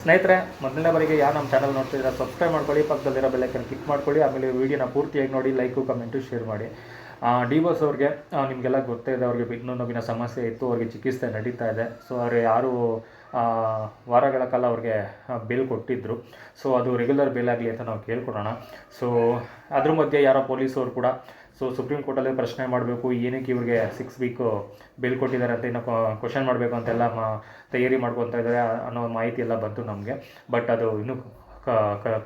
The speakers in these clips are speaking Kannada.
ಸ್ನೇಹಿತರೆ, ಮೊದಲನೇ ಬಾರಿಗೆ ಯಾರು ನಮ್ಮ ಚಾನಲ್ ನೋಡ್ತಿದ್ರೆ ಸಬ್ಸ್ಕ್ರೈಬ್ ಮಾಡ್ಕೊಳ್ಳಿ, ಪಕ್ಕದಲ್ಲಿರೋ ಬೆಲ್ಲೈಕನ್ ಕ್ಲಿಕ್ ಮಾಡ್ಕೊಳ್ಳಿ. ಆಮೇಲೆ ವಿಡಿಯೋನ ಪೂರ್ತಿಯಾಗಿ ನೋಡಿ, ಲೈಕು ಕಮೆಂಟು ಶೇರ್ ಮಾಡಿ. ಡಿ ಬಾಸ್ ಅವ್ರಿಗೆ ನಿಮಗೆಲ್ಲ ಗೊತ್ತೇ ಇದೆ, ಅವ್ರಿಗೆ ಬೆನ್ನು ನೋವಿನ ಸಮಸ್ಯೆ ಇತ್ತು, ಅವ್ರಿಗೆ ಚಿಕಿತ್ಸೆ ನಡೀತಾ ಇದೆ. ಸೊ ಅವ್ರಿಗೆ ಯಾರು ವಾರಗಳ ಕಾಲ ಅವ್ರಿಗೆ ಬೇಲ್ ಕೊಟ್ಟಿದ್ದರು. ಸೊ ಅದು ರೆಗ್ಯುಲರ್ ಬೇಲ್ ಆಗಲಿ ಅಂತ ನಾವು ಕೇಳ್ಕೊಡೋಣ. ಸೊ ಅದ್ರ ಮಧ್ಯೆ ಯಾರೋ ಪೊಲೀಸವರು ಕೂಡ ಸುಪ್ರೀಂ ಕೋರ್ಟಲ್ಲಿ ಪ್ರಶ್ನೆ ಮಾಡಬೇಕು, ಏನಕ್ಕೆ ಇವ್ರಿಗೆ 6 ವೀಕು ಬೇಲ್ ಕೊಟ್ಟಿದ್ದಾರೆ ಅಂತ ಇನ್ನೂ ಕ್ವಶನ್ ಮಾಡಬೇಕು ಅಂತೆಲ್ಲ ತಯಾರಿ ಮಾಡ್ಕೊತಾ ಇದ್ದಾರೆ ಅನ್ನೋ ಮಾಹಿತಿ ಎಲ್ಲ ಬಂತು ನಮಗೆ. ಬಟ್ ಅದು ಇನ್ನೂ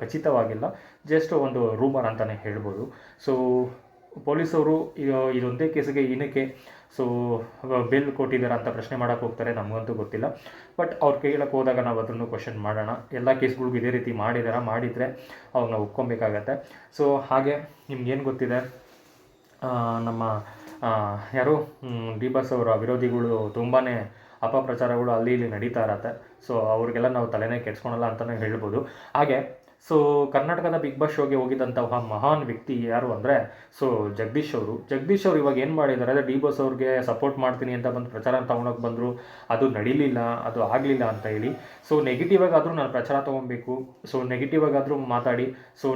ಖಚಿತವಾಗಿಲ್ಲ, ಜಸ್ಟ್ ಒಂದು ರೂಮರ್ ಅಂತಲೇ ಹೇಳ್ಬೋದು. ಸೊ ಪೊಲೀಸವರು ಇದೊಂದೇ ಕೇಸಿಗೆ ಏನಕ್ಕೆ ಬೇಲ್ ಕೊಟ್ಟಿದ್ದಾರೆ ಅಂತ ಪ್ರಶ್ನೆ ಮಾಡೋಕ್ಕೆ ಹೋಗ್ತಾರೆ, ನಮಗಂತೂ ಗೊತ್ತಿಲ್ಲ. ಬಟ್ ಅವ್ರು ಕೇಳಕ್ಕೆ ಹೋದಾಗ ನಾವು ಅದನ್ನು ಕ್ವಶನ್ ಮಾಡೋಣ. ಎಲ್ಲ ಕೇಸ್ಗಳಿಗೂ ಇದೇ ರೀತಿ ಮಾಡಿದರೆ ಅವಾಗ ನಾವು ಒಪ್ಕೊಬೇಕಾಗತ್ತೆ. ಸೊ ಹಾಗೆ ನಿಮ್ಗೇನು ಗೊತ್ತಿದೆ, ನಮ್ಮ ಯಾರು ಡಿ ಬಾಸ್ ಅವರ ವಿರೋಧಿಗಳು ತುಂಬಾ ಅಪಪ್ರಚಾರಗಳು ಅಲ್ಲಿ ಇಲ್ಲಿ ನಡೀತಾ ಇರತ್ತೆ. ಸೊ ಅವ್ರಿಗೆಲ್ಲ ನಾವು ತಲೆನೇ ಕೆಡ್ಸ್ಕೊಳಲ್ಲ ಅಂತಲೇ ಹೇಳ್ಬೋದು. ಹಾಗೆ ಕರ್ನಾಟಕದ ಬಿಗ್ ಬಾಸ್ ಶೋಗೆ ಹೋಗಿದ್ದಂತಹ ಮಹಾನ್ ವ್ಯಕ್ತಿ ಯಾರು ಅಂದರೆ ಜಗದೀಶ್ ಅವರು ಇವಾಗ ಏನು ಮಾಡಿದ್ದಾರೆ ಅಂದರೆ, ಡಿ ಬಾಸ್ ಅವ್ರಿಗೆ ಸಪೋರ್ಟ್ ಮಾಡ್ತೀನಿ ಅಂತ ಬಂದು ಪ್ರಚಾರ ತೊಗೊಳಕ್ಕೆ ಬಂದರು. ಅದು ನಡೀಲಿಲ್ಲ, ಅದು ಆಗಲಿಲ್ಲ ಅಂತ ಹೇಳಿ. ಸೊ ನೆಗೆಟಿವ್ ಆಗಾದರೂ ನಾನು ಪ್ರಚಾರ ತೊಗೊಬೇಕು, ನೆಗೆಟಿವ್ ಆಗಾದರೂ ಮಾತಾಡಿ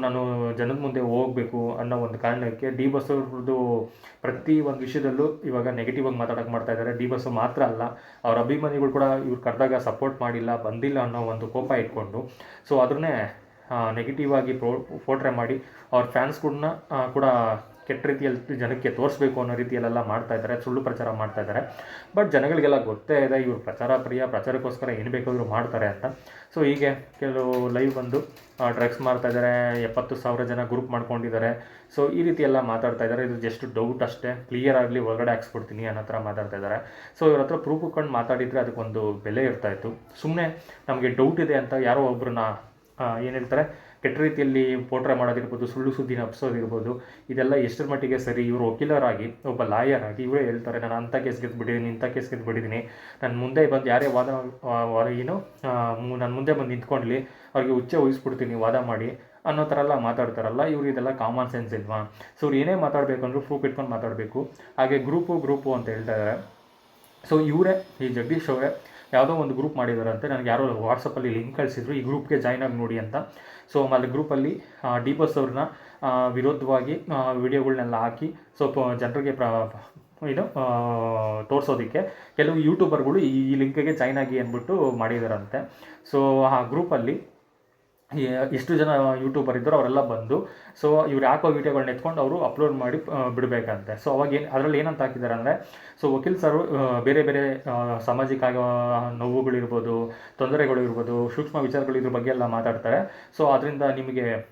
ನಾನು ಜನದ ಮುಂದೆ ಹೋಗಬೇಕು ಅನ್ನೋ ಒಂದು ಕಾರಣಕ್ಕೆ ಡಿ ಬಾಸ್ ಅವ್ರದ್ದು ಪ್ರತಿ ಒಂದು ವಿಷಯದಲ್ಲೂ ಇವಾಗ ನೆಗೆಟಿವ್ ಆಗಿ ಮಾತಾಡೋಕೆ ಮಾಡ್ತಾ ಇದ್ದಾರೆ. ಡಿ ಬಾಸ್ ಮಾತ್ರ ಅಲ್ಲ, ಅವ್ರ ಅಭಿಮಾನಿಗಳು ಕೂಡ ಇವ್ರು ಕರೆದಾಗ ಸಪೋರ್ಟ್ ಮಾಡಿಲ್ಲ, ಬಂದಿಲ್ಲ ಅನ್ನೋ ಒಂದು ಕೋಪ ಇಟ್ಕೊಂಡು ಅದನ್ನೇ ನೆಗೆಟಿವ್ ಆಗಿ ಪೋರ್ಟ್ರೇ ಮಾಡಿ ಅವ್ರ ಫ್ಯಾನ್ಸ್ಗಳನ್ನ ಕೂಡ ಕೆಟ್ಟ ರೀತಿಯಲ್ಲಿ ಜನಕ್ಕೆ ತೋರಿಸ್ಬೇಕು ಅನ್ನೋ ರೀತಿಯಲ್ಲೆಲ್ಲ ಮಾಡ್ತಾಯಿದ್ದಾರೆ, ಸುಳ್ಳು ಪ್ರಚಾರ ಮಾಡ್ತಾಯಿದ್ದಾರೆ. ಬಟ್ ಜನಗಳಿಗೆಲ್ಲ ಗೊತ್ತೇ ಇದೆ ಇವರು ಪ್ರಚಾರಕ್ಕೋಸ್ಕರ ಏನು ಬೇಕಾದರೂ ಮಾಡ್ತಾರೆ ಅಂತ. ಸೊ ಹೀಗೆ ಕೆಲವು ಲೈವ್ ಬಂದು ಡ್ರಗ್ಸ್ ಮಾಡ್ತಾಯಿದ್ದಾರೆ, 70,000 ಜನ ಗ್ರೂಪ್ ಮಾಡ್ಕೊಂಡಿದ್ದಾರೆ. ಸೊ ಈ ರೀತಿ ಎಲ್ಲ ಮಾತಾಡ್ತಾ ಇದ್ದಾರೆ. ಇದು ಜಸ್ಟ್ ಡೌಟ್ ಅಷ್ಟೇ, ಕ್ಲಿಯರ್ ಆಗಲಿ, ಒಳಗಡೆ ಹಾಕ್ಸ್ಬಿಡ್ತೀನಿ ಅನ್ನೋ ಥರ ಮಾತಾಡ್ತಾ ಇದ್ದಾರೆ. ಸೊ ಇವ್ರ ಹತ್ರ ಪ್ರೂಫ್ ಇಟ್ಕೊಂಡು ಮಾತಾಡಿದರೆ ಅದಕ್ಕೊಂದು ಬೆಲೆ ಇರ್ತಾಯಿತ್ತು. ಸುಮ್ಮನೆ ನಮಗೆ ಡೌಟ್ ಇದೆ ಅಂತ ಯಾರೋ ಒಬ್ಬರನ್ನ ಏನು ಹೇಳ್ತಾರೆ, ಕೆಟ್ಟ ರೀತಿಯಲ್ಲಿ ಪೋಟ್ರೆ ಮಾಡೋದಿರ್ಬೋದು, ಸುಳ್ಳು ಸುದ್ದಿನ ಹಬ್ಸೋದಿರ್ಬೋದು, ಇದೆಲ್ಲ ಎಷ್ಟರ ಮಟ್ಟಿಗೆ ಸರಿ? ಇವರು ವಕೀಲರಾಗಿ, ಒಬ್ಬ ಲಾಯರ್ ಆಗಿ ಇವರೇ ಹೇಳ್ತಾರೆ, ನಾನು ಅಂಥ ಕೇಸ್ ಗೆದ್ದುಬಿಟ್ಟಿದ್ದೀನಿ, ಇಂಥ ಕೇಸ್ ಗೆದ್ದುಬಿಟ್ಟಿದ್ದೀನಿ, ನನ್ನ ಮುಂದೆ ಬಂದು ಯಾರೇ ನನ್ನ ಮುಂದೆ ಬಂದು ನಿಂತ್ಕೊಂಡ್ಲಿ ಅವ್ರಿಗೆ ಹುಚ್ಚೆ ವಹಿಸ್ಬಿಡ್ತೀನಿ ವಾದ ಮಾಡಿ ಅನ್ನೋ ಥರ ಎಲ್ಲ ಮಾತಾಡ್ತಾರಲ್ಲ, ಇವ್ರು ಇದೆಲ್ಲ ಕಾಮನ್ ಸೆನ್ಸ್ ಇಲ್ವಾ? ಸೊ ಇವ್ರು ಏನೇ ಮಾತಾಡಬೇಕಂದ್ರೂ ಪ್ರೂಫ್ ಇಟ್ಕೊಂಡು ಮಾತಾಡಬೇಕು. ಹಾಗೆ ಗ್ರೂಪು ಅಂತ ಹೇಳ್ತಾ ಇದ್ದಾರೆ. ಸೊ ಇವರೇ, ಈ ಜಗದೀಶ್ ಅವರೇ ಯಾವುದೋ ಒಂದು ಗ್ರೂಪ್ ಮಾಡಿದಾರಂತೆ. ನನಗೆ ಯಾರೋ ವಾಟ್ಸಪ್ಪಲ್ಲಿ ಲಿಂಕ್ ಕಳಿಸಿದ್ರು, ಈ ಗ್ರೂಪ್ಗೆ ಜಾಯ್ನ್ ಆಗಿ ನೋಡಿ ಅಂತ. ಸೊ ಅಲ್ಲಿ ಗ್ರೂಪಲ್ಲಿ ಡಿ ಬಾಸ್ ಅವ್ರನ್ನ ವಿರೋಧವಾಗಿ ವಿಡಿಯೋಗಳನ್ನೆಲ್ಲ ಹಾಕಿ ಜನರಿಗೆ ತೋರಿಸೋದಕ್ಕೆ ಕೆಲವು ಯೂಟ್ಯೂಬರ್ಗಳು ಈ ಲಿಂಕಿಗೆ ಜಾಯ್ನ್ ಆಗಿ ಅಂದ್ಬಿಟ್ಟು ಮಾಡಿದಾರಂತೆ. ಸೊ ಆ ಗ್ರೂಪಲ್ಲಿ ಎಷ್ಟು ಜನ ಯೂಟ್ಯೂಬರ್ ಇದ್ದರು ಅವರೆಲ್ಲ ಬಂದು ಇವ್ರು ಯಾಕೋ ವೀಡಿಯೋಗಳನ್ನ ಎತ್ಕೊಂಡು ಅವರು ಅಪ್ಲೋಡ್ ಮಾಡಿ ಬಿಡಬೇಕಂತೆ. ಸೊ ಅವಾಗ ಅದರಲ್ಲಿ ಏನಂತ ಹಾಕಿದ್ದಾರೆ ಅಂದರೆ, ವಕೀಲ್ ಸರು ಬೇರೆ ಬೇರೆ ಸಾಮಾಜಿಕ ನೋವುಗಳಿರ್ಬೋದು, ತೊಂದರೆಗಳಿರ್ಬೋದು, ಸೂಕ್ಷ್ಮ ವಿಚಾರಗಳು ಇದ್ರ ಬಗ್ಗೆ ಎಲ್ಲ ಮಾತಾಡ್ತಾರೆ. ಸೊ ಅದರಿಂದ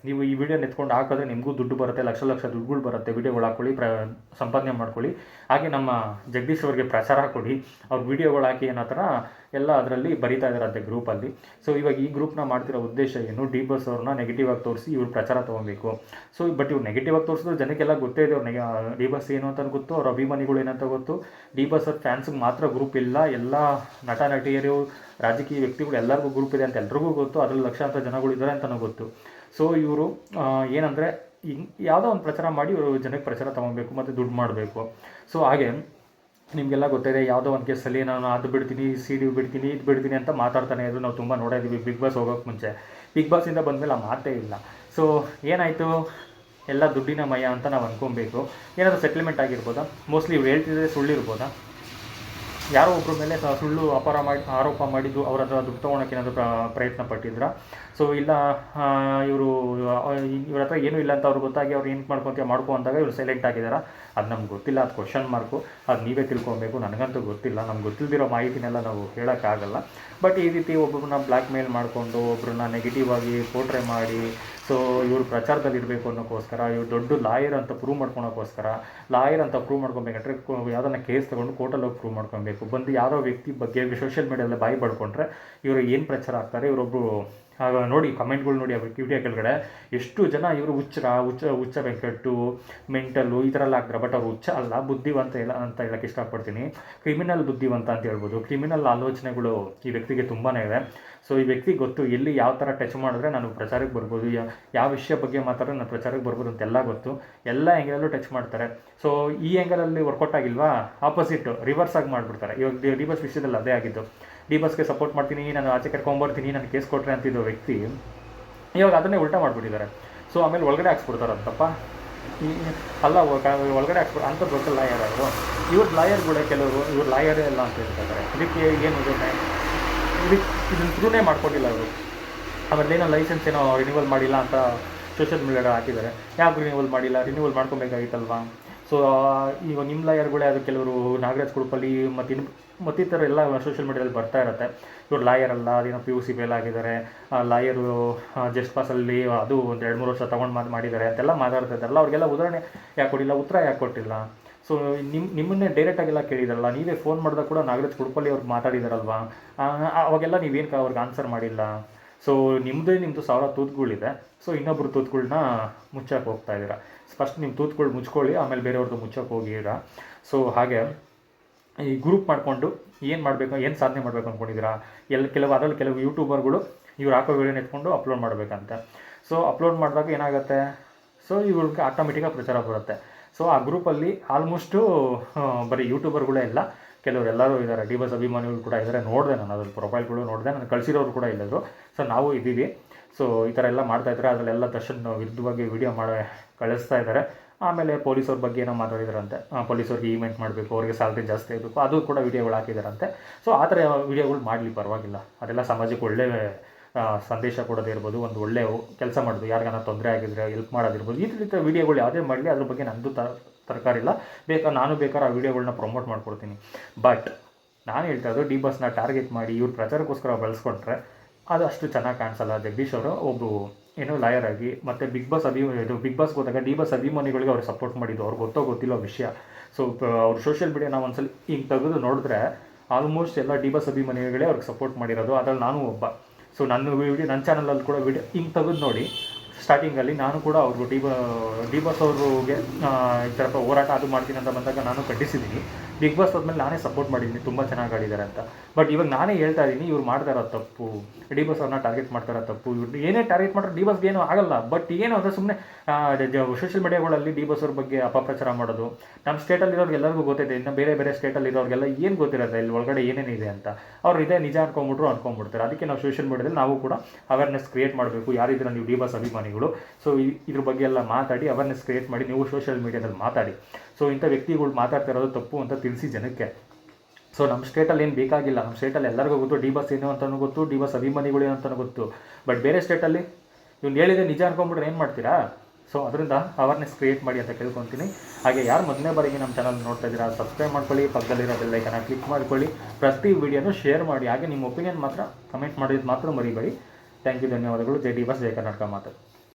ನೀವು ಈ ವಿಡಿಯೋನ ಎತ್ಕೊಂಡು ಹಾಕಿದ್ರೆ ನಿಮಗೂ ದುಡ್ಡು ಬರುತ್ತೆ, ಲಕ್ಷ ದುಡ್ಡುಗಳು ಬರುತ್ತೆ, ವಿಡಿಯೋಗಳು ಹಾಕ್ಕೊಳ್ಳಿ, ಸಂಪಾದನೆ ಮಾಡ್ಕೊಳ್ಳಿ. ಹಾಗೆ ನಮ್ಮ ಜಗದೀಶ್ ಅವ್ರಿಗೆ ಪ್ರಚಾರ ಕೊಡಿ, ಅವ್ರ ವಿಡಿಯೋಗಳು ಹಾಕಿ ಅನ್ನೋ ಥರ ಎಲ್ಲ ಅದರಲ್ಲಿ ಬರೀತಾ ಇದ್ದಾರಂತೆ ಗ್ರೂಪಲ್ಲಿ. ಸೊ ಇವಾಗ ಈ ಗ್ರೂಪ್ನ ಮಾಡ್ತಿರೋ ಉದ್ದೇಶ ಏನು? ಡಿ ಬಾಸ್ ಅವ್ರನ್ನ ನೆಗೆಟಿವ್ ಆಗಿ ತೋರಿಸಿ ಇವ್ರು ಪ್ರಚಾರ ತೊಗೊಬೇಕು. ಬಟ್ ಇವ್ರು ನೆಗೆಟಿವ್ ಆಗಿ ತೋರಿಸಿದ್ರು ಜನಕ್ಕೆಲ್ಲ ಗೊತ್ತೇ ಇದೆ, ಅವ್ರಿಗೆ ಡಿ ಬಾಸ್ ಏನು ಅಂತ ಗೊತ್ತು, ಅವ್ರ ಅಭಿಮಾನಿಗಳು ಏನಂತ ಗೊತ್ತು. ಡಿ ಬಾಸ್ ಅವ್ರ ಫ್ಯಾನ್ಸ್ಗೆ ಮಾತ್ರ ಗ್ರೂಪ್ ಇಲ್ಲ, ಎಲ್ಲ ನಟ ನಟಿಯರು, ರಾಜಕೀಯ ವ್ಯಕ್ತಿಗಳು ಎಲ್ಲರಿಗೂ ಗ್ರೂಪ್ ಇದೆ ಅಂತ ಎಲ್ರಿಗೂ ಗೊತ್ತು, ಅದರಲ್ಲಿ ಲಕ್ಷಾಂತರ ಜನಗಳಿದ್ದಾರೆ ಅಂತಲೂ ಗೊತ್ತು. ಸೊ ಇವರು ಏನಂದರೆ, ಯಾವುದೋ ಒಂದು ಪ್ರಚಾರ ಮಾಡಿ ಇವರು ಜನಕ್ಕೆ ಪ್ರಚಾರ ತೊಗೊಬೇಕು ಮತ್ತು ದುಡ್ಡು ಮಾಡಬೇಕು. ಸೊ ಹಾಗೆ ನಿಮಗೆಲ್ಲ ಗೊತ್ತಿದೆ, ಯಾವುದೋ ಒಂದು ಕೇಸಲ್ಲಿ ನಾನು ಅದು ಬಿಡ್ತೀನಿ, CD ಬಿಡ್ತೀನಿ, ಇದು ಬಿಡ್ತೀನಿ ಅಂತ ಮಾತಾಡ್ತಾನೆ ಇದ್ರು. ನಾವು ತುಂಬ ನೋಡಿದ್ದೀವಿ ಬಿಗ್ ಬಾಸ್ ಹೋಗೋಕ್ಕೆ ಮುಂಚೆ. ಬಿಗ್ ಬಾಸಿಂದ ಬಂದಮೇಲೆ ಆ ಮಾತೇ ಇಲ್ಲ. ಸೊ ಏನಾಯಿತು, ಎಲ್ಲ ದುಡ್ಡಿನ ಮಯ ಅಂತ ನಾವು ಅಂದ್ಕೊಬೇಕು. ಏನಾದರೂ ಸೆಟ್ಲ್ಮೆಂಟ್ ಆಗಿರ್ಬೋದಾ? ಮೋಸ್ಟ್ಲಿ ಇವ್ರು ಹೇಳ್ತಿದ್ರೆ ಸುಳ್ಳಿರ್ಬೋದಾ? ಯಾರೋ ಒಬ್ಬರ ಮೇಲೆ ಸುಳ್ಳು ಆರೋಪ ಮಾಡಿದ್ದು ಅವ್ರ ಹತ್ರ ದುಡ್ಡು ತೊಗೊಳಕ್ಕೆ ಏನಾದರೂ ಪ್ರಯತ್ನ ಪಟ್ಟಿದ್ರಾ? ಸೊ ಇಲ್ಲ, ಇವ್ರ ಹತ್ರ ಏನೂ ಇಲ್ಲ ಅಂತ ಅವ್ರಿಗೆ ಗೊತ್ತಾಗಿ ಅವ್ರು ಏನು ಮಾಡ್ಕೊ ಅಂದಾಗ ಇವ್ರು ಸೈಲೆಂಟ್ ಆಗಿದ್ದಾರಾ? ಅದು ನಮ್ಗೆ ಗೊತ್ತಿಲ್ಲ, ಅದು ಕ್ವಶನ್ ಮಾರ್ಕು, ಅದು ನೀವೇ ತಿಳ್ಕೊಬೇಕು. ನನಗಂತೂ ಗೊತ್ತಿಲ್ಲ, ನಮ್ಗೆ ಗೊತ್ತಿಲ್ದಿರೋ ಮಾಹಿತಿನೆಲ್ಲ ನಾವು ಹೇಳೋಕ್ಕಾಗಲ್ಲ. ಬಟ್ ಈ ರೀತಿ ಒಬ್ಬರನ್ನ ಬ್ಲ್ಯಾಕ್ ಮೇಲ್ ಮಾಡಿಕೊಂಡು, ಒಬ್ಬರನ್ನ ನೆಗೆಟಿವ್ ಆಗಿ ಪೋರ್ಟ್ರೇ ಮಾಡಿ, ಇವರು ಪ್ರಚಾರದಲ್ಲಿ ಇರಬೇಕು ಅನ್ನೋಕ್ಕೋಸ್ಕರ, ಇವ್ರು ದೊಡ್ಡ ಲಾಯರ್ ಅಂತ ಪ್ರೂವ್ ಮಾಡ್ಕೊಳೋಕ್ಕೋಸ್ಕರ, ಲಾಯರ್ ಅಂತ ಪ್ರೂವ್ ಮಾಡ್ಕೊಬೇಕಂದ್ರೆ ಯಾವುದನ್ನ ಕೇಸ್ ತೊಗೊಂಡು ಕೋರ್ಟಲ್ಲಿ ಹೋಗಿ ಪ್ರೂವ್ ಮಾಡ್ಕೊಬೇಕು. ಬಂದು ಯಾರೋ ವ್ಯಕ್ತಿ ಬಗ್ಗೆ ಸೋಷಿಯಲ್ ಮೀಡಿಯಾದಲ್ಲಿ ಬಾಯಿ ಪಡ್ಕೊಂಡ್ರೆ ಇವರು ಏನು ಪ್ರಚಾರ ಆಗ್ತಾರೆ? ಇವರೊಬ್ಬರು ನೋಡಿ, ಕಮೆಂಟ್ಗಳು ನೋಡಿ, ಅವ್ರ ವಿಡಿಯೋ ಕೆಳಗಡೆ ಎಷ್ಟು ಜನ ಇವರು ಹುಚ್ಚ ವೆಂಕಟ್ಟು, ಮೆಂಟಲ್ಲು ಈ ಥರ ಎಲ್ಲ ಆಗ್ತಾರೆ. ಬಟ್ ಅವ್ರು ಹುಚ್ಚ ಅಲ್ಲ, ಬುದ್ಧಿವಂತ ಇಲ್ಲ ಅಂತ ಹೇಳಕ್ಕೆ ಇಷ್ಟಪಡ್ತೀನಿ. ಕ್ರಿಮಿನಲ್ ಬುದ್ಧಿವಂತ ಅಂತ ಹೇಳ್ಬೋದು. ಕ್ರಿಮಿನಲ್ ಆಲೋಚನೆಗಳು ಈ ವ್ಯಕ್ತಿಗೆ ತುಂಬಾ ಇದೆ. ಸೊ ಈ ವ್ಯಕ್ತಿಗೆ ಗೊತ್ತು ಎಲ್ಲಿ ಯಾವ ಥರ ಟಚ್ ಮಾಡಿದ್ರೆ ನಾನು ಪ್ರಚಾರಕ್ಕೆ ಬರ್ಬೋದು, ಯಾವ ವಿಷಯ ಬಗ್ಗೆ ಮಾತಾಡಿದ್ರೆ ನಾನು ಪ್ರಚಾರಕ್ಕೆ ಬರ್ಬೋದು ಅಂತೆಲ್ಲ ಗೊತ್ತು. ಎಲ್ಲ ಆ್ಯಂಗಲಲ್ಲೂ ಟಚ್ ಮಾಡ್ತಾರೆ. ಸೊ ಈ ಆ್ಯಂಗಲಲ್ಲಿ ವರ್ಕೌಟ್ ಆಗಿಲ್ವಾ, ಆಪೋಸಿಟ್ ರಿವರ್ಸ್ ಆಗಿ ಮಾಡಿಬಿಡ್ತಾರೆ. ಇವಾಗ ಡಿ ಬಸ್ ವಿಷಯದಲ್ಲಿ ಅದೇ ಆಗಿದ್ದು. ಡಿ ಬಸ್ಗೆ ಸಪೋರ್ಟ್ ಮಾಡ್ತೀನಿ, ನಾನು ಆಚೆ ಕರ್ಕೊಂಬರ್ತೀನಿ, ನಾನು ಕೇಸ್ ಕೊಟ್ಟರೆ ಅಂತಿದ್ದು ವ್ಯಕ್ತಿ ಇವಾಗ ಅದನ್ನೇ ಉಲ್ಟಾ ಮಾಡಿಬಿಟ್ಟಿದ್ದಾರೆ. ಸೊ ಆಮೇಲೆ ಒಳಗಡೆ ಹಾಕ್ಸ್ಬಿಡ್ತಾರಂತಪ್ಪ. ಅಲ್ಲ ಒಳಗಡೆ ಹಾಕ್ಸ್ಬಿಟ್ಟು ಅಂಥದ್ದು ಗೊತ್ತಲ್ಲ ಯಾರು ಇವ್ರ ಲಾಯರ್ಗಳೇ ಕೆಲವರು, ಇವ್ರ ಲಾಯರೇ ಎಲ್ಲ ಅಂತ ಹೇಳ್ತಾರೆ. ಇದಕ್ಕೆ ಏನು ಇದನ್ನು ಥ್ರೂನೇ ಮಾಡ್ಕೊಂಡಿಲ್ಲ ಅವರು. ಆಮೇಲೆ ಏನೋ ಲೈಸೆನ್ಸ್ ಏನೋ ರಿನ್ಯೂವಲ್ ಮಾಡಿಲ್ಲ ಅಂತ ಸೋಷಿಯಲ್ ಮೀಡಿಯಾದಲ್ಲಿ ಹಾಕಿದ್ದಾರೆ. ಯಾಕೆ ರಿನ್ಯೂವಲ್ ಮಾಡಿಲ್ಲ, ರಿನ್ಯೂವಲ್ ಮಾಡ್ಕೊಬೇಕಾಗಿತ್ತಲ್ವಾ. ಸೊ ಈಗ ನಿಮ್ಮ ಲಾಯರ್ಗಳೇ ಅದು ಕೆಲವರು ನಾಗರಾಜ್ ಕುಡುಪಲ್ಲಿ ಮತ್ತಿತರ ಎಲ್ಲ ಸೋಷಿಯಲ್ ಮೀಡಿಯಾದಲ್ಲಿ ಬರ್ತಾ ಇರುತ್ತೆ. ಇವ್ರು ಲಾಯರ್ ಅಲ್ಲ, ಅದೇನೋ PUC ಫೇಲ್ ಆಗಿದ್ದಾರೆ, ಲಾಯರು ಜಸ್ಟ್ ಪಾಸಲ್ಲಿ ಅದು ಒಂದು 2-3 ವರ್ಷ ತೊಗೊಂಡು ಮಾಡಿದ್ದಾರೆ ಅಂತೆಲ್ಲ ಮಾತಾಡ್ತಿದ್ದಾರಲ್ಲ. ಅವ್ರಿಗೆಲ್ಲ ಉದಾಹರಣೆ ಯಾಕೆ ಕೊಟ್ಟಿಲ್ಲ, ಉತ್ತರ ಯಾಕೆ ಕೊಟ್ಟಿಲ್ಲ. ಸೊ ನಿಮ್ಮನ್ನೇ ಡೈರೆಕ್ಟಾಗೆಲ್ಲ ಕೇಳಿದಾರಲ್ಲ, ನೀವೇ ಫೋನ್ ಮಾಡಿದಾಗ ಕೂಡ ನಾಗರಾಜ್ ಕುಡುಪಲ್ಲಿ ಅವ್ರಿಗೆ ಮಾತಾಡಿದಾರಲ್ವಾ, ಅವಾಗೆಲ್ಲ ನೀವೇನು ಅವ್ರಿಗೆ ಆನ್ಸರ್ ಮಾಡಿಲ್ಲ. ಸೊ ನಿಮ್ಮದು 1000 ತೂತುಗಳಿದೆ. ಸೊ ಇನ್ನೊಬ್ರು ತೂತುಗಳನ್ನ ಮುಚ್ಚಕ್ಕೆ ಹೋಗ್ತಾ ಇದ್ದೀರಾ. ಫಸ್ಟ್ ನಿಮ್ಮ ತೂತುಗಳು ಮುಚ್ಕೊಳ್ಳಿ, ಆಮೇಲೆ ಬೇರೆಯವ್ರದ್ದು ಮುಚ್ಚಕ್ಕೆ ಹೋಗಿದ್ದೀರಾ. ಸೊ ಹಾಗೆ ಈ ಗ್ರೂಪ್ ಮಾಡಿಕೊಂಡು ಏನು ಮಾಡಬೇಕು, ಏನು ಸಾಧನೆ ಮಾಡಬೇಕು ಅಂದ್ಕೊಂಡಿದ್ದೀರಾ. ಅದರಲ್ಲಿ ಕೆಲವು ಯೂಟ್ಯೂಬರ್ಗಳು ಇವ್ರು ಹಾಕೋ ವಿಡಿಯೋನ ಎತ್ಕೊಂಡು ಅಪ್ಲೋಡ್ ಮಾಡಬೇಕಂತೆ. ಸೊ ಅಪ್ಲೋಡ್ ಮಾಡಿದಾಗ ಏನಾಗುತ್ತೆ, ಸೊ ಇವ್ರಿಗೆ ಆಟೋಮೆಟಿಕಾಗಿ ಪ್ರಚಾರ ಬರುತ್ತೆ. ಸೊ ಆ ಗ್ರೂಪಲ್ಲಿ ಆಲ್ಮೋಸ್ಟು ಬರೀ ಯೂಟ್ಯೂಬರ್ಗಳೇ ಇಲ್ಲ, ಕೆಲವರು ಎಲ್ಲರೂ ಇದ್ದಾರೆ, ಡಿ ಬಸ್ ಅಭಿಮಾನಿಗಳು ಕೂಡ ಇದ್ದಾರೆ. ನೋಡಿದೆ ನಾನು ಅದ್ರ ಪ್ರೊಫೈಲ್ಗಳು ನೋಡಿದೆ, ನಾನು ಕಳಿಸಿರೋರು ಕೂಡ ಇಲ್ಲದ್ರು. ಸೊ ನಾವು ಇದ್ದೀವಿ. ಸೊ ಈ ಥರ ಎಲ್ಲ ಮಾಡ್ತಾಯಿದ್ದಾರೆ. ಅದರಲ್ಲೆಲ್ಲ ದರ್ಶನ್ ವಿರುದ್ಧವಾಗಿ ವಿಡಿಯೋ ಕಳಿಸ್ತಾ ಇದ್ದಾರೆ. ಆಮೇಲೆ ಪೊಲೀಸವ್ರ ಬಗ್ಗೆ ಏನೋ ಮಾತಾಡಿದಾರಂತೆ, ಪೊಲೀಸವ್ರಿಗೆ ಈವೆಂಟ್ ಮಾಡಬೇಕು, ಅವ್ರಿಗೆ ಸ್ಯಾಲ್ರಿ ಜಾಸ್ತಿ ಇರಬೇಕು, ಅದು ಕೂಡ ವಿಡಿಯೋಗಳು ಹಾಕಿದಾರಂತೆ. ಸೊ ಆ ಥರ ವಿಡಿಯೋಗಳು ಮಾಡಲಿ, ಪರವಾಗಿಲ್ಲ. ಅದೆಲ್ಲ ಸಮಾಜಕ್ಕೆ ಒಳ್ಳೆ ಸಂದೇಶ ಕೊಡೋದೇ ಇರ್ಬೋದು, ಒಂದು ಒಳ್ಳೆ ಕೆಲಸ ಮಾಡೋದು, ಯಾರಿಗಾನ ತೊಂದರೆ ಆಗಿದ್ರೆ ಹೆಲ್ಪ್ ಮಾಡೋದಿರ್ಬೋದು. ಈ ರೀತಿ ವಿಡಿಯೋಗಳು ಯಾವುದೇ ಮಾಡಲಿ, ಅದ್ರ ಬಗ್ಗೆ ನಂದು ತರಕಾರಿಲ್ಲ. ನಾನು ಬೇಕಾದ್ರೆ ಆ ವಿಡಿಯೋಗಳನ್ನ ಪ್ರಮೋಟ್ ಮಾಡ್ಕೊಡ್ತೀನಿ. ಬಟ್ ನಾನು ಹೇಳ್ತಾ ಇರೋದು, ಡಿ ಬಸ್ನ ಟಾರ್ಗೆಟ್ ಮಾಡಿ ಇವ್ರ ಪ್ರಚಾರಕ್ಕೋಸ್ಕರ ಬಳಸ್ಕೊಂಡ್ರೆ ಅದು ಅಷ್ಟು ಚೆನ್ನಾಗಿ ಕಾಣಿಸಲ್ಲ. ಜಗದೀಶ್ ಅವರು ಒಬ್ಬರು ಏನೋ ಲಾಯರ್ ಆಗಿ, ಮತ್ತು ಬಿಗ್ ಬಾಸ್ಗೆ ಹೋದಾಗ ಡಿ ಬಸ್ ಅಭಿಮಾನಿಗಳಿಗೆ ಅವ್ರು ಸಪೋರ್ಟ್ ಮಾಡಿದ್ದು, ಅವ್ರಿಗೆ ಗೊತ್ತಿಲ್ಲೋ ವಿಷಯ. ಸೊ ಅವ್ರು ಸೋಷಿಯಲ್ ಮೀಡಿಯಾ ನಾವು ಒಂದ್ಸಲ ಹಿಂಗೆ ತೆಗೆದು ನೋಡಿದ್ರೆ ಆಲ್ಮೋಸ್ಟ್ ಎಲ್ಲ ಡಿ ಬಸ್ ಅಭಿಮಾನಿಗಳೇ ಅವ್ರಿಗೆ ಸಪೋರ್ಟ್ ಮಾಡಿರೋದು. ಅದ್ರಲ್ಲಿ ನಾನು ಒಬ್ಬ. ಸೊ ನನ್ನ ಚಾನಲಲ್ಲಿ ಕೂಡ ವಿಡಿಯೋ ಹಿಂಗೆ ತೆಗೆದು ನೋಡಿ, ಸ್ಟಾರ್ಟಿಂಗಲ್ಲಿ ನಾನು ಕೂಡ ಅವ್ರಿಗೂ ಡಿ ಬಸ್ ಅವ್ರಿಗೆ ಈ ಥರ ಹೋರಾಟ ಅದು ಮಾಡ್ತೀನಿ ಅಂತ ಬಂದಾಗ ನಾನು ಖಂಡಿಸಿದ್ದೀನಿ. ಬಿಗ್ ಬಾಸ್ ಆದಮೇಲೆ ನಾನೇ ಸಪೋರ್ಟ್ ಮಾಡಿದ್ದೀನಿ, ತುಂಬ ಚೆನ್ನಾಗಿ ಆಡಿದ್ದಾರೆ ಅಂತ. ಬಟ್ ಇವಾಗ ನಾನೇ ಹೇಳ್ತಾ ಇದ್ದೀನಿ, ಇವ್ರು ಮಾಡ್ತಾ ಇರೋ ತಪ್ಪು, ಡಿ ಬಸ್ ಅವ್ರನ್ನ ಟಾರ್ಗೆಟ್ ಮಾಡ್ತಾರೋ ತಪ್ಪು. ಇವ್ರು ಏನೇ ಟಾರ್ಗೆಟ್ ಮಾಡಿದ್ರೆ ಡಿ ಬಸ್ಗೆ ಏನೂ ಆಗಲ್ಲ. ಬಟ್ ಏನು ಅಂದರೆ ಸುಮ್ಮನೆ ಸೋಷಿಯಲ್ ಮೀಡಿಯಾಗಳಲ್ಲಿ ಡಿ ಬಸ್ ಅವ್ರ ಬಗ್ಗೆ ಅಪಪ್ರಚಾರ ಮಾಡೋದು. ನಮ್ಮ ಸ್ಟೇಟಲ್ಲಿರೋರಿಗೆ ಎಲ್ಲರಿಗೂ ಗೊತ್ತಿದೆ, ಇನ್ನು ಬೇರೆ ಸ್ಟೇಟಲ್ಲಿರೋರಿಗೆಲ್ಲ ಏನು ಗೊತ್ತಿರುತ್ತೆ ಇಲ್ಲಿ ಒಳಗಡೆ ಏನೇನಿದೆ ಅಂತ. ಅವ್ರು ಇದೇ ನಿಜ ಅನ್ಕೊಂಡ್ಬಿಡ್ತಾರೆ. ಅದಕ್ಕೆ ನಾವು ಸೋಷಿಯಲ್ ಮೀಡಿಯಾದಲ್ಲಿ ನಾವು ಕೂಡ ಅವೇರ್ನೆಸ್ ಕ್ರಿಯೇಟ್ ಮಾಡಬೇಕು. ಯಾರಿದ್ರೆ ನೀವು ಡಿ ಬಸ್ ಅಭಿಮಾನಿಗಳು, ಸೊ ಇದ್ರ ಬಗ್ಗೆ ಎಲ್ಲ ಮಾತಾಡಿ ಅವೇರ್ನೆಸ್ ಕ್ರಿಯೇಟ್ ಮಾಡಿ, ನೀವು ಸೋಷಿಯಲ್ ಮೀಡಿಯಾದಲ್ಲಿ ಮಾತಾಡಿ. ಸೊ ಇಂಥ ವ್ಯಕ್ತಿಗಳು ಮಾತಾಡ್ತಾ ಇರೋದು ತಪ್ಪು ಅಂತ ತಿಳಿಸಿ ಜನಕ್ಕೆ. ಸೊ ನಮ್ಮ ಸ್ಟೇಟಲ್ಲಿ ಏನು ಬೇಕಾಗಿಲ್ಲ, ನಮ್ಮ ಸ್ಟೇಟಲ್ಲಿ ಎಲ್ಲರಿಗೂ ಗೊತ್ತು ಡಿ ಬಸ್ ಏನು ಅಂತಲೂ ಗೊತ್ತು, ಡಿ ಬಸ್ ಅಭಿಮಾನಿಗಳು ಏನು ಅಂತಲೂ ಗೊತ್ತು. ಬಟ್ ಬೇರೆ ಸ್ಟೇಟಲ್ಲಿ ಇವ್ನು ಹೇಳಿದೆ ನಿಜ ಅನ್ಕೊಂಡ್ಬಿಟ್ರೆ ಏನು ಮಾಡ್ತೀರಾ. ಸೊ ಅದರಿಂದ ಅವೇರ್ನೆಸ್ ಕ್ರಿಯೇಟ್ ಮಾಡಿ ಅಂತ ಕೇಳ್ಕೊತೀನಿ. ಹಾಗೆ ಯಾರು ಮೊದಲನೇ ಬಾರಿಗೆ ನಮ್ಮ ಚಾನಲ್ ನೋಡ್ತಾ ಇದ್ದೀರಾ, ಸಬ್ಸ್ಕ್ರೈಬ್ ಮಾಡ್ಕೊಳ್ಳಿ, ಪಕ್ಕದಲ್ಲಿರೋ ಬೆಲ್ ಐಕನ್ನ ಕ್ಲಿಕ್ ಮಾಡ್ಕೊಳ್ಳಿ, ಪ್ರತಿ ವಿಡಿಯೋನು ಶೇರ್ ಮಾಡಿ. ಹಾಗೆ ನಿಮ್ಮ ಒಪಿನಿಯನ್ ಮಾತ್ರ ಕಮೆಂಟ್ ಮಾಡೋದು ಮಾತ್ರ ಮರಿಬೇಡಿ. ಥ್ಯಾಂಕ್ ಯು, ಧನ್ಯವಾದಗಳು. ಜೈ ಡಿ ಬಸ್, ಜೈ ಕರ್ನಾಟಕ ಮಾತು.